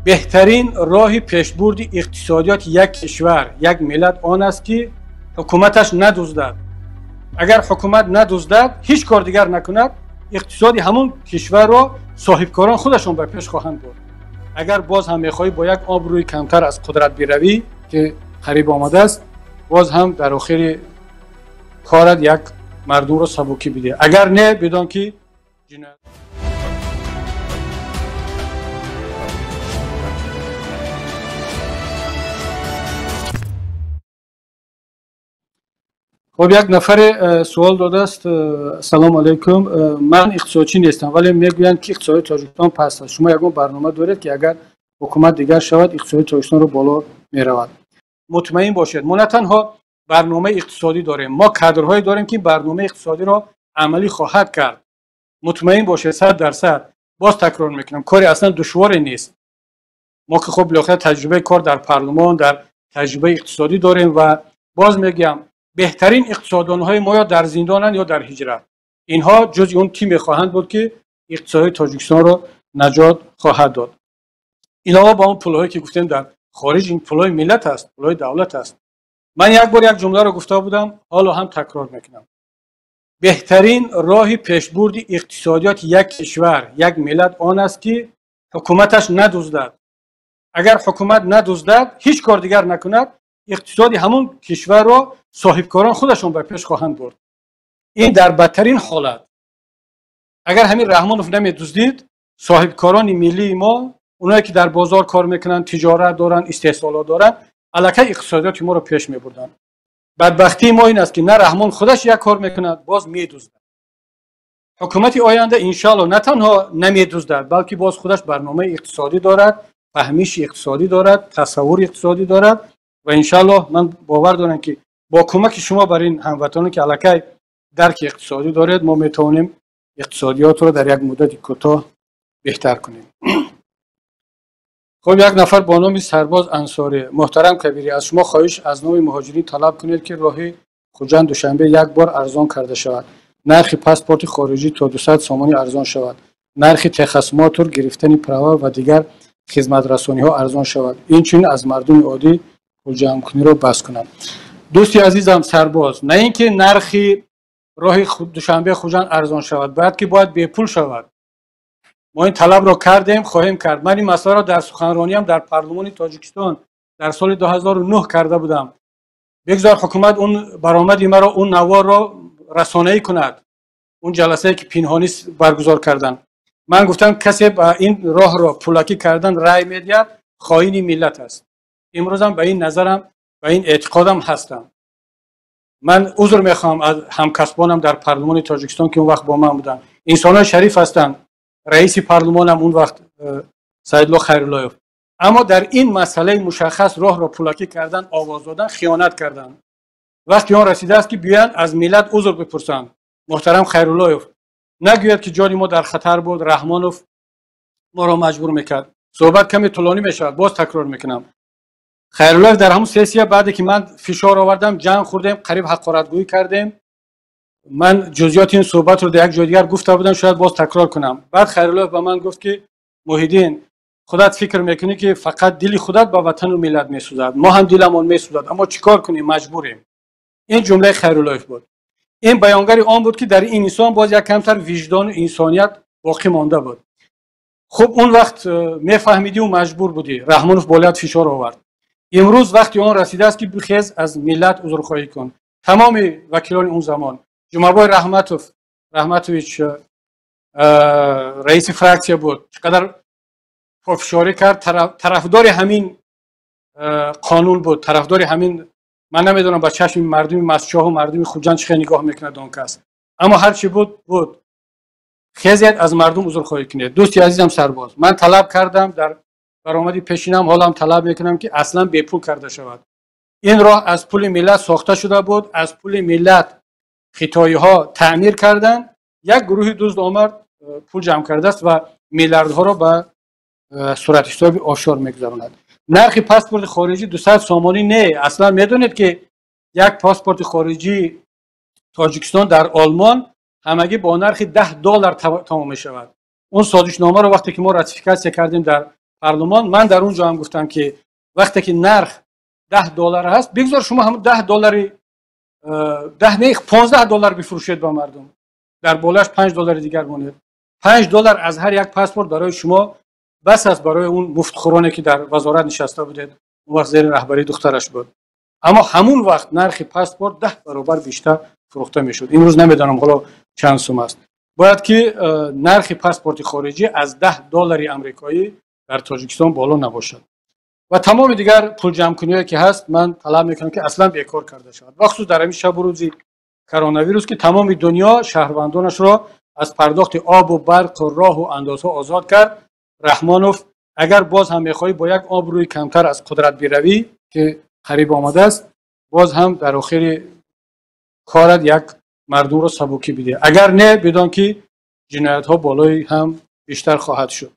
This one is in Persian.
بهترین راه پیشبرد اقتصادیات یک کشور، یک ملت آن است که حکومتش ندزدد. اگر حکومت ندزدد، هیچ کار دیگر نکند، اقتصادی همون کشور را صاحبکاران خودشون به پیش خواهند برد. اگر باز هم میخواهی با یک آبروی کمتر از قدرت بروی که قریب آمده است، باز هم در آخر کارت یک مردم رو سبکی بده. اگر نه، بدان که جنایت. خب یک نفر سوال داده است. سلام علیکم، من اقتصادچی نیستم ولی میگویند که اقتصاد تاجیکستان پست است. شما یگان برنامه دارید که اگر حکومت دیگر شود اقتصاد تاجیکستان رو بالا میرود؟ مطمئن باشید ما نه تنها برنامه اقتصادی داریم، ما کادرهایی داریم که برنامه اقتصادی را عملی خواهد کرد. مطمئن باشید 100%. باز تکرار میکنم کاری اصلا دشواری نیست. ما که خب بالاخره تجربه کار در پارلمان، در تجربه اقتصادی داریم و باز میگم بهترین اقتصاددانهای ما یا در زندانند یا در هجرت. اینها جز اون تیم خواهند بود که اقتصاد تاجیکستان را نجات خواهد داد. علاوه با اون پولهایی که گفتیم در خارج، این پولهای ملت است، پولهای دولت است. من یک بار یک جمله رو گفته بودم، حالا هم تکرار میکنم. بهترین راه پیشبرد اقتصادیات یک کشور، یک ملت آن است که حکومتش ندزدد. اگر حکومت ندزدد، هیچ کار دیگر نکند، اقتصادی همون کشور را صاحبکاران خودشون به پیش خواهند برد. این در بدترین حالت. اگر همین رحمانوف نمیدزدید، صاحبکاران ملی ما، اونایی که در بازار کار میکنن، تجارت دارن، استحصالات دارن، الکی اقتصادیات ما رو پیش میبردن. بدبختی ما این است که نه رحمان خودش یک کار میکند، باز میدزدد. حکومت آینده انشالله نه تنها نمیدزدد، بلکه باز خودش برنامه اقتصادی دارد، فهمیش اقتصادی دارد، تصور اقتصادی دارد و انشالله من باور دارم که با کمک شما بر این هموطنان که الکی درک اقتصادی دارید، ما میتونیم اقتصادیات رو در یک مدت کوتاه بهتر کنیم. خب یک نفر با نام سرباز انصاری: محترم کبیری، از شما خواهش از نام مهاجرین طلب کنید که راه خوجند دوشنبه یک بار ارزان کرده شود. نرخ پاسپورت خارجی تا 200 سامانی ارزان شود. نرخ تخصمات و گرفتن پروا و دیگر خدمت رسانی ها ارزان شود. این چنین از مردم عادی پول جمع کنی رو بس کنم. دوستی عزیزم سرباز، نه اینکه نرخ راه دوشنبه خوجند ارزان شود، باید که باید به پول شود. ما این طلب را کردیم، خواهیم کرد. من این مسئله را در سخنرانی هم در پارلمان تاجیکستان در سال 2009 کرده بودم. بگذار حکومت اون برآمد مرا اون نوار را رسانه‌ای کند. اون جلسه که پنهانی برگزار کردن، من گفتم کسی با این راه را پولکی کردن رای میدهد، خائن ملت است. امروز هم به این نظرم و این اعتقادم هستم. من عذر میخوام از همکسبانم در پارلمان تاجیکستان که اون وقت با من بودن. انسان‌های شریف هستند. رئیس پارلمان هم اون وقت سیدالله خیراللهیف. اما در این مسئله مشخص راه را پولکی کردن، آواز دادن، خیانت کردن. وقتی آن رسیده است که بیان از ملت عذر بپرسند. محترم خیراللهیف نگوید که جان ما در خطر بود، رحمانوف ما را مجبور میکرد. صحبت کمی طولانی میشود، باز تکرار میکنم. خیراللهیف در همون سیاسی بعدی که من فشار آوردم، جنگ خوردیم، قریب حقارتگویی کردیم. من جزئیات این صحبت رو در یک جای دیگر گفته بودم، شاید باز تکرار کنم. بعد خیراللهیف به من گفت که محیدین، خودت فکر میکنی که فقط دل خودت با وطن و ملت میسوزد، ما هم دلمون میسوزد، اما چیکار کنیم، مجبوریم. این جمله خیراللهیف بود. این بیانگری آن بود که در این انسان باز یک کمتر وجدان و انسانیت باقی مانده بود. خب اون وقت میفهمیدی و مجبور بودی. رحمانوف باید فشار آورد. امروز وقتی آن رسیده است که بخیز از ملت عذرخواهی کن. تمام وکیلان اون زمان، جمعه‌بای رحمتویچ رئیس فراکسیا بود، چقدر پافشاری کرد، طرفدار همین قانون بود، طرفدار همین. من نمیدونم با چشم مردم مسچاه و مردم خوجند چه نگاه میکنه اون کس، اما هر چی بود. خیزیت از مردم عذرخواهی کنید. دوستی عزیزم سرباز، من طلب کردم در برآمدی پیشینم، حالا هم طلب میکنم که اصلا به پول کرده شود. این راه از پول ملت ساخته شده بود، از پول ملت خیتایی ها تعمیر کردن. یک گروه دزد آمد پول جمع کرده است و میلیاردها را به صورت حساب آفشور میگذراند. نرخ پاسپورت خارجی 200 سامانی نه. اصلا میدونید که یک پاسپورت خارجی تاجیکستان در آلمان همگی با نرخ $10 تمام می شود. اون سازشنامه رو وقتی که ما راتیفیکاسیون کردیم در پارلمان من در اونجا هم گفتم که وقتی که نرخ $10 هست بگذار شما هم $10 10 نه $15 بفروشید با مردم، در بالاش $5 دیگر مونید. $5 از هر یک پاسپورت برای شما بس است برای اون مفتخورانی که در وزارت نشسته بودید اون وقت زیر رهبری دخترش بود. اما همون وقت نرخ پاسپورت 10 برابر بیشتر فروخته میشد. امروز نمیدونم حالا چند سوم است. باید که نرخ پاسپورت خارجی از $10 آمریکایی در تاجیکستان بالا نباشد و تمام دیگر پول جمع کنیایی که هست من طلب میکنم که اصلا بیکار کرده شود. بخصوص در این شب و روزی کرونا ویروس که تمام دنیا شهروندانش را از پرداخت آب و برق و راه و اندازها آزاد کرد. رحمانوف اگر باز هم میخوای با یک آبروی کمتر از قدرت بروی که قریب آمده است باز هم در آخر کارت یک مردم را سبکی بده، اگر نه بدان که جنایت ها بالای هم بیشتر خواهد شد.